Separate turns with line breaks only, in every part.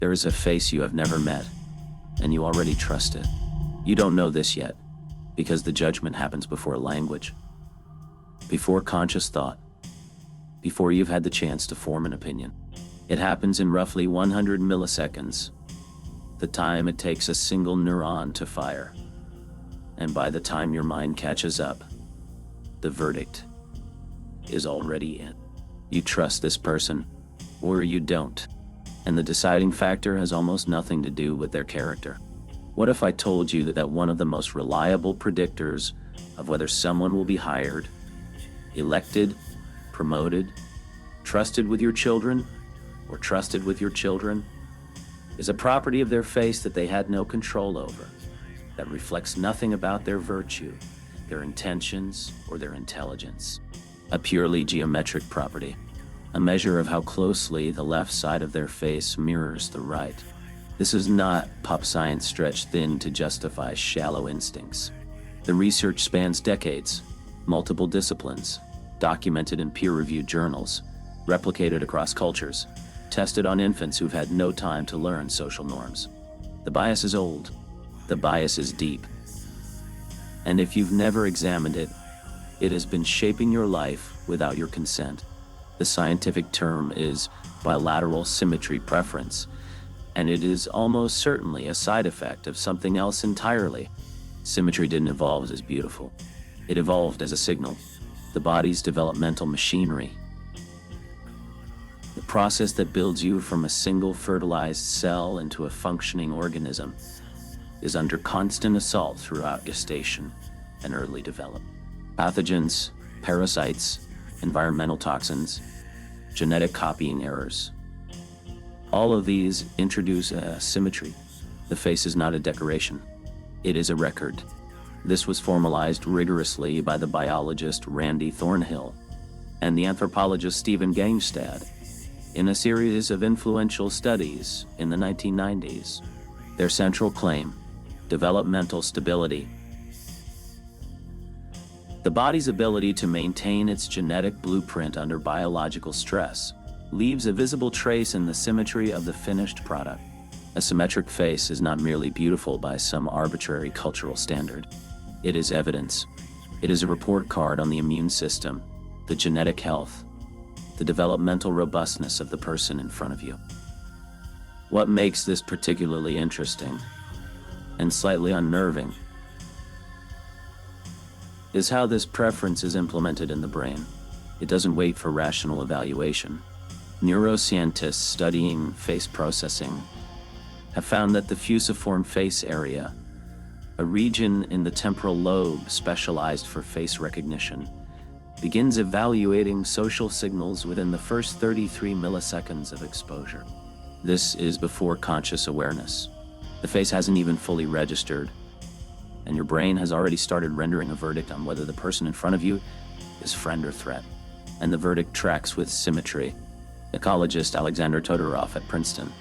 There is a face you have never met, and you already trust it. You don't know this yet, because the judgment happens before language, before conscious thought, before you've had the chance to form an opinion. It happens in roughly 100 milliseconds, the time it takes a single neuron to fire. And by the time your mind catches up, the verdict is already in. You trust this person, or you don't. And the deciding factor has almost nothing to do with their character. What if I told you that one of the most reliable predictors of whether someone will be hired, elected, promoted, trusted with your children, or trusted with your children, is a property of their face that they had no control over, that reflects nothing about their virtue, their intentions, or their intelligence? A purely geometric property, a measure of how closely the left side of their face mirrors the right. This is not pop science stretched thin to justify shallow instincts. The research spans decades, multiple disciplines, documented in peer-reviewed journals, replicated across cultures, tested on infants who've had no time to learn social norms. The bias is old. The bias is deep. And if you've never examined it, it has been shaping your life without your consent. The scientific term is bilateral symmetry preference, and it is almost certainly a side effect of something else entirely. Symmetry didn't evolve as beautiful. It evolved as a signal, the body's developmental machinery. The process that builds you from a single fertilized cell into a functioning organism is under constant assault throughout gestation and early development. Pathogens, parasites, environmental toxins, genetic copying errors. All of these introduce a symmetry. The face is not a decoration. It is a record. This was formalized rigorously by the biologist Randy Thornhill and the anthropologist Stephen Gangstad in a series of influential studies in the 1990s. Their central claim: developmental stability. The body's ability to maintain its genetic blueprint under biological stress leaves a visible trace in the symmetry of the finished product. A symmetric face is not merely beautiful by some arbitrary cultural standard. It is evidence. It is a report card on the immune system, the genetic health, the developmental robustness of the person in front of you. What makes this particularly interesting and slightly unnerving is how this preference is implemented in the brain. It doesn't wait for rational evaluation. Neuroscientists studying face processing have found that the fusiform face area, a region in the temporal lobe specialized for face recognition, begins evaluating social signals within the first 33 milliseconds of exposure. This is before conscious awareness. The face hasn't even fully registered, and your brain has already started rendering a verdict on whether the person in front of you is friend or threat. And the verdict tracks with symmetry. Ecologist Alexander Todorov at Princeton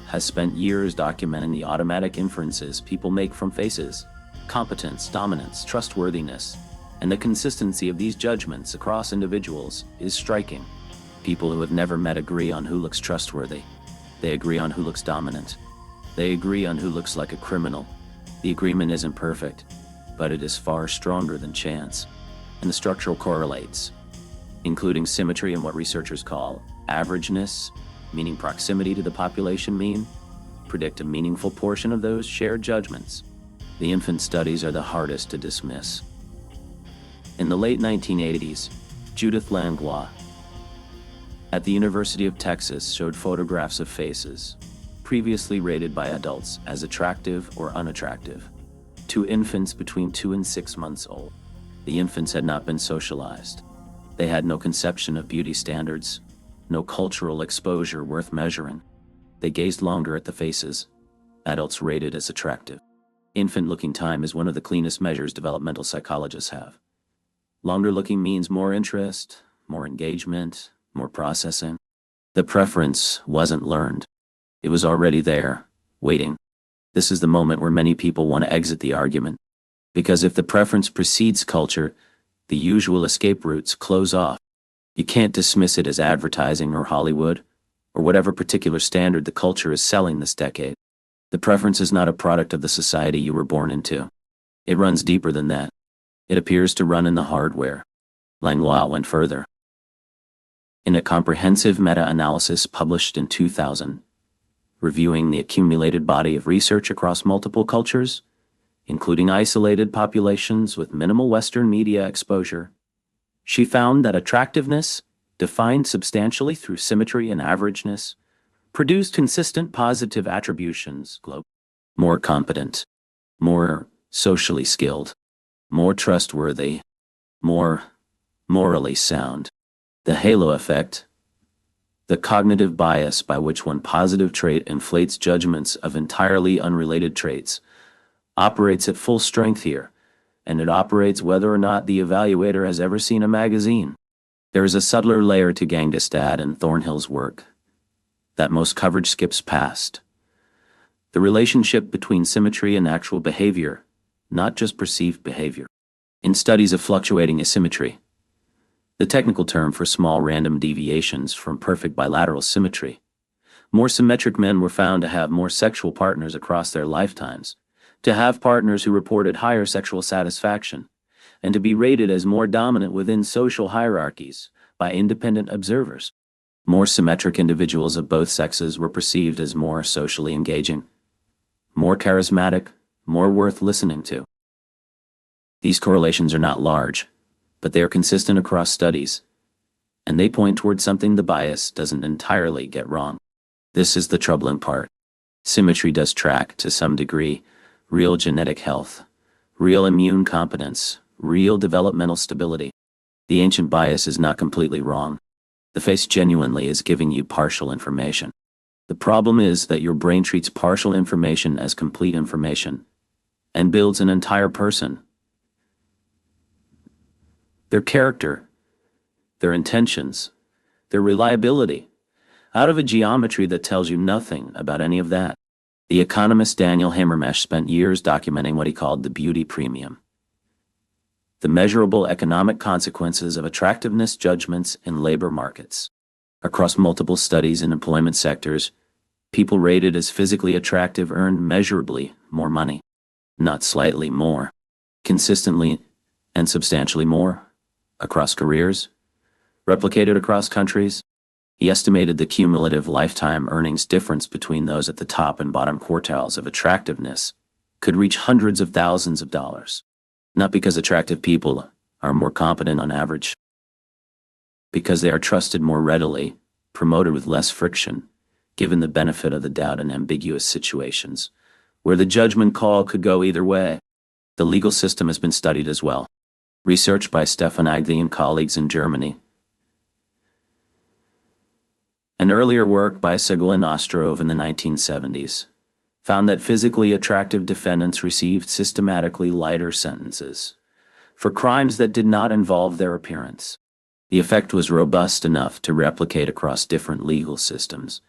has spent years documenting the automatic inferences people make from faces: competence, dominance, trustworthiness, and the consistency of these judgments across individuals is striking. People who have never met agree on who looks trustworthy. They agree on who looks dominant. They agree on who looks like a criminal. The agreement isn't perfect, but it is far stronger than chance. And the structural correlates, including symmetry and what researchers call averageness, meaning proximity to the population mean, predict a meaningful portion of those shared judgments. The infant studies are the hardest to dismiss. In the late 1980s, Judith Langlois at the University of Texas showed photographs of faces previously rated by adults as attractive or unattractive to infants between 2 and 6 months old. The infants had not been socialized. They had no conception of beauty standards, no cultural exposure worth measuring. They gazed longer at the faces adults rated as attractive. Infant looking time is one of the cleanest measures developmental psychologists have. Longer looking means more interest, more engagement, more processing. The preference wasn't learned. It was already there, waiting. This is the moment where many people want to exit the argument. Because if the preference precedes culture, the usual escape routes close off. You can't dismiss it as advertising or Hollywood, or whatever particular standard the culture is selling this decade. The preference is not a product of the society you were born into. It runs deeper than that. It appears to run in the hardware. Langlois went further. In a comprehensive meta-analysis published in 2000, reviewing the accumulated body of research across multiple cultures, including isolated populations with minimal Western media exposure, she found that attractiveness, defined substantially through symmetry and averageness, produced consistent positive attributions globally. More competent, more socially skilled, more trustworthy, more morally sound. The halo effect, the cognitive bias by which one positive trait inflates judgments of entirely unrelated traits, operates at full strength here, and it operates whether or not the evaluator has ever seen a magazine. There is a subtler layer to Gangstad and Thornhill's work that most coverage skips past. The relationship between symmetry and actual behavior, not just perceived behavior. In studies of fluctuating asymmetry, the technical term for small random deviations from perfect bilateral symmetry, more symmetric men were found to have more sexual partners across their lifetimes, to have partners who reported higher sexual satisfaction, and to be rated as more dominant within social hierarchies by independent observers. More symmetric individuals of both sexes were perceived as more socially engaging, more charismatic, more worth listening to. These correlations are not large, but they are consistent across studies, and they point toward something the bias doesn't entirely get wrong. This is the troubling part. Symmetry does track, to some degree, real genetic health, real immune competence, real developmental stability. The ancient bias is not completely wrong. The face genuinely is giving you partial information. The problem is that your brain treats partial information as complete information and builds an entire person. Their character, their intentions, their reliability, out of a geometry that tells you nothing about any of that. The economist Daniel Hamermesh spent years documenting what he called the beauty premium, the measurable economic consequences of attractiveness judgments in labor markets. Across multiple studies in employment sectors, people rated as physically attractive earned measurably more money, not slightly more, consistently and substantially more, across careers, replicated across countries. He estimated the cumulative lifetime earnings difference between those at the top and bottom quartiles of attractiveness could reach hundreds of thousands of dollars. Not because attractive people are more competent on average, because they are trusted more readily, promoted with less friction, given the benefit of the doubt in ambiguous situations, where the judgment call could go either way. The legal system has been studied as well. Research by Stefan Agli and colleagues in Germany, and earlier work by Segel and Ostrov in the 1970s, found that physically attractive defendants received systematically lighter sentences for crimes that did not involve their appearance. The effect was robust enough to replicate across different legal systems,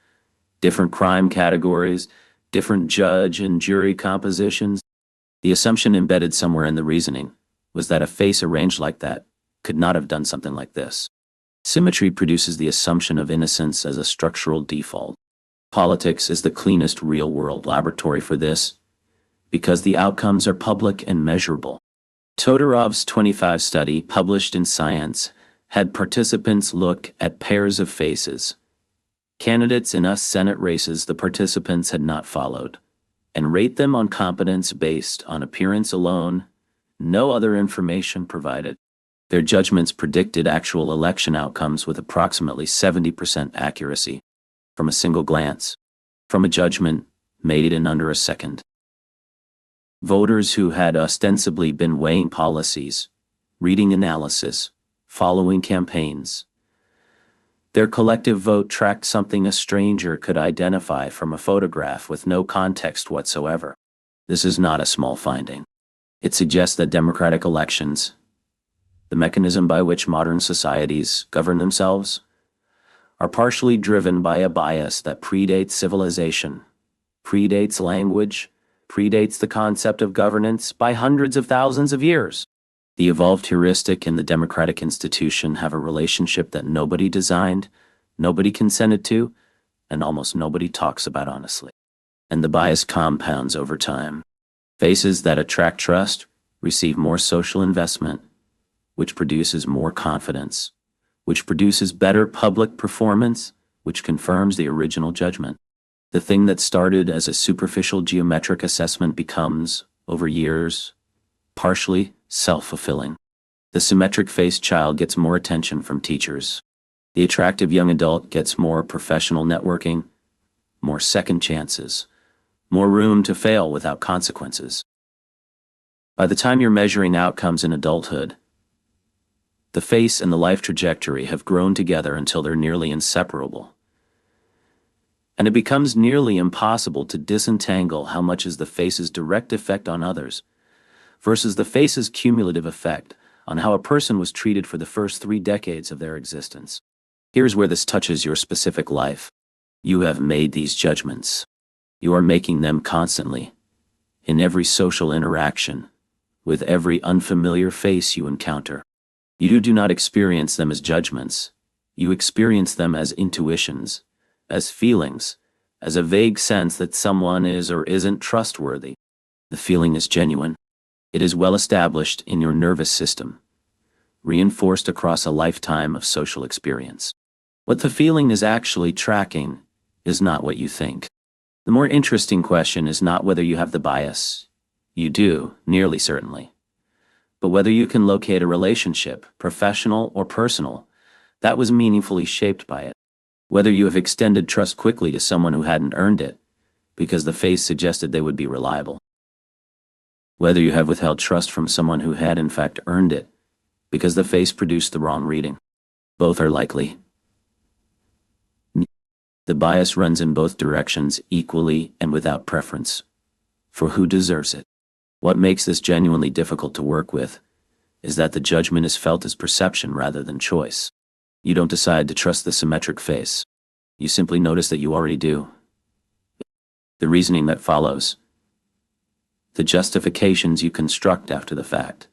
different crime categories, different judge and jury compositions. The assumption embedded somewhere in the reasoning was that a face arranged like that could not have done something like this. Symmetry produces the assumption of innocence as a structural default. Politics is the cleanest real-world laboratory for this, because the outcomes are public and measurable. Todorov's 25 study, published in Science, had participants look at pairs of faces, candidates in US Senate races the participants had not followed, and rate them on competence based on appearance alone, no other information provided. Their judgments predicted actual election outcomes with approximately 70% accuracy, from a single glance, from a judgment made in under a second. Voters who had ostensibly been weighing policies, reading analysis, following campaigns, their collective vote tracked something a stranger could identify from a photograph with no context whatsoever. This is not a small finding. It suggests that democratic elections, the mechanism by which modern societies govern themselves, are partially driven by a bias that predates civilization, predates language, predates the concept of governance by hundreds of thousands of years. The evolved heuristic and the democratic institution have a relationship that nobody designed, nobody consented to, and almost nobody talks about honestly. And the bias compounds over time. Faces that attract trust receive more social investment, which produces more confidence, which produces better public performance, which confirms the original judgment. The thing that started as a superficial geometric assessment becomes, over years, partially self-fulfilling. The symmetric-faced child gets more attention from teachers. The attractive young adult gets more professional networking, more second chances, more room to fail without consequences. By the time you're measuring outcomes in adulthood, the face and the life trajectory have grown together until they're nearly inseparable. And it becomes nearly impossible to disentangle how much is the face's direct effect on others versus the face's cumulative effect on how a person was treated for the first 3 decades of their existence. Here's where this touches your specific life. You have made these judgments. You are making them constantly, in every social interaction, with every unfamiliar face you encounter. You do not experience them as judgments. You experience them as intuitions, as feelings, as a vague sense that someone is or isn't trustworthy. The feeling is genuine. It is well established in your nervous system, reinforced across a lifetime of social experience. What the feeling is actually tracking is not what you think. The more interesting question is not whether you have the bias. You do, nearly certainly. But whether you can locate a relationship, professional or personal, that was meaningfully shaped by it. Whether you have extended trust quickly to someone who hadn't earned it, because the face suggested they would be reliable. Whether you have withheld trust from someone who had in fact earned it, because the face produced the wrong reading. Both are likely. The bias runs in both directions equally and without preference. For who deserves it? What makes this genuinely difficult to work with is that the judgment is felt as perception rather than choice. You don't decide to trust the symmetric face. You simply notice that you already do. The reasoning that follows, the justifications you construct after the fact,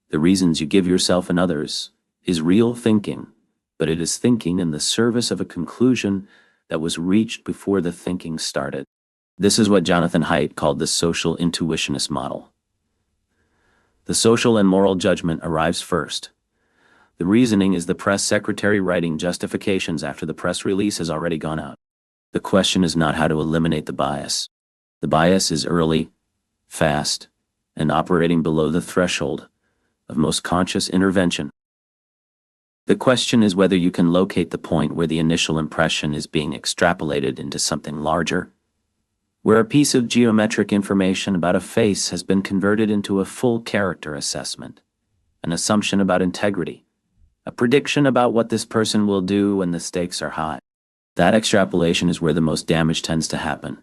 the reasons you give yourself and others, is real thinking, but it is thinking in the service of a conclusion that was reached before the thinking started. This is what Jonathan Haidt called the social intuitionist model. The social and moral judgment arrives first. The reasoning is the press secretary writing justifications after the press release has already gone out. The question is not how to eliminate the bias. The bias is early, fast, and operating below the threshold of most conscious intervention. The question is whether you can locate the point where the initial impression is being extrapolated into something larger, where a piece of geometric information about a face has been converted into a full character assessment, an assumption about integrity, a prediction about what this person will do when the stakes are high. That extrapolation is where the most damage tends to happen,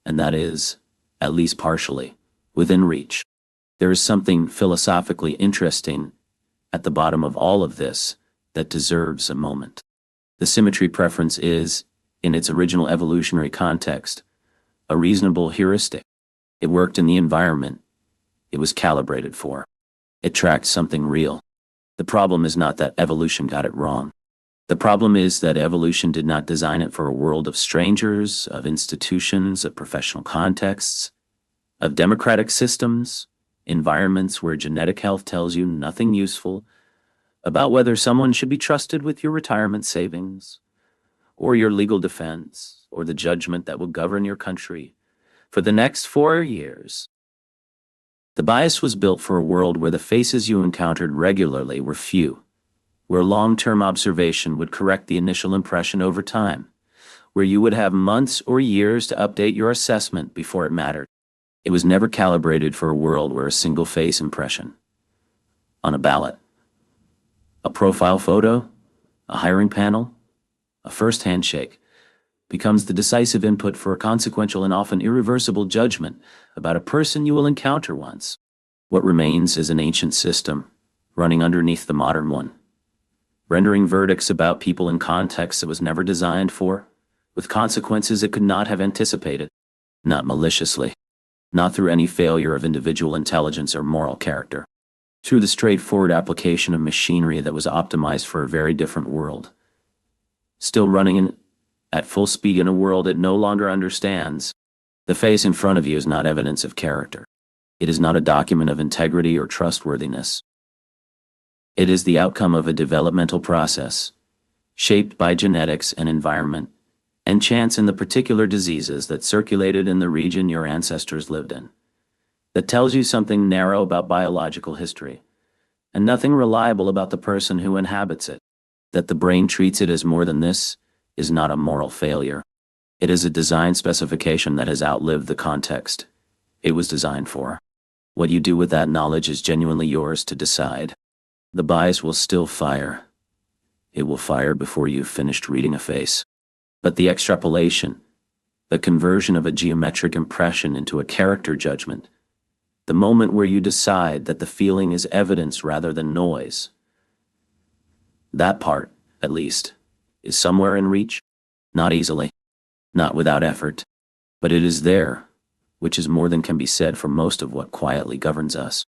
and that is, at least partially, within reach. There is something philosophically interesting at the bottom of all of this that deserves a moment. The symmetry preference is, in its original evolutionary context, a reasonable heuristic. It worked in the environment it was calibrated for. It tracked something real. The problem is not that evolution got it wrong. The problem is that evolution did not design it for a world of strangers, of institutions, of professional contexts, of democratic systems, environments where genetic health tells you nothing useful about whether someone should be trusted with your retirement savings, or your legal defense, or the judgment that will govern your country for the next 4 years. The bias was built for a world where the faces you encountered regularly were few, where long-term observation would correct the initial impression over time, where you would have months or years to update your assessment before it mattered. It was never calibrated for a world where a single face impression, on a ballot, a profile photo, a hiring panel, a first handshake, becomes the decisive input for a consequential and often irreversible judgment about a person you will encounter once. What remains is an ancient system, running underneath the modern one, rendering verdicts about people in contexts it was never designed for, with consequences it could not have anticipated, not maliciously, not through any failure of individual intelligence or moral character, through the straightforward application of machinery that was optimized for a very different world, still running in at full speed in a world it no longer understands. The face in front of you is not evidence of character. It is not a document of integrity or trustworthiness. It is the outcome of a developmental process, shaped by genetics and environment, and chance in the particular diseases that circulated in the region your ancestors lived in. That tells you something narrow about biological history, and nothing reliable about the person who inhabits it. That the brain treats it as more than this is not a moral failure. It is a design specification that has outlived the context it was designed for. What you do with that knowledge is genuinely yours to decide. The bias will still fire. It will fire before you've finished reading a face. But the extrapolation, the conversion of a geometric impression into a character judgment, the moment where you decide that the feeling is evidence rather than noise, that part, at least, is somewhere in reach. Not easily, not without effort, but it is there, which is more than can be said for most of what quietly governs us.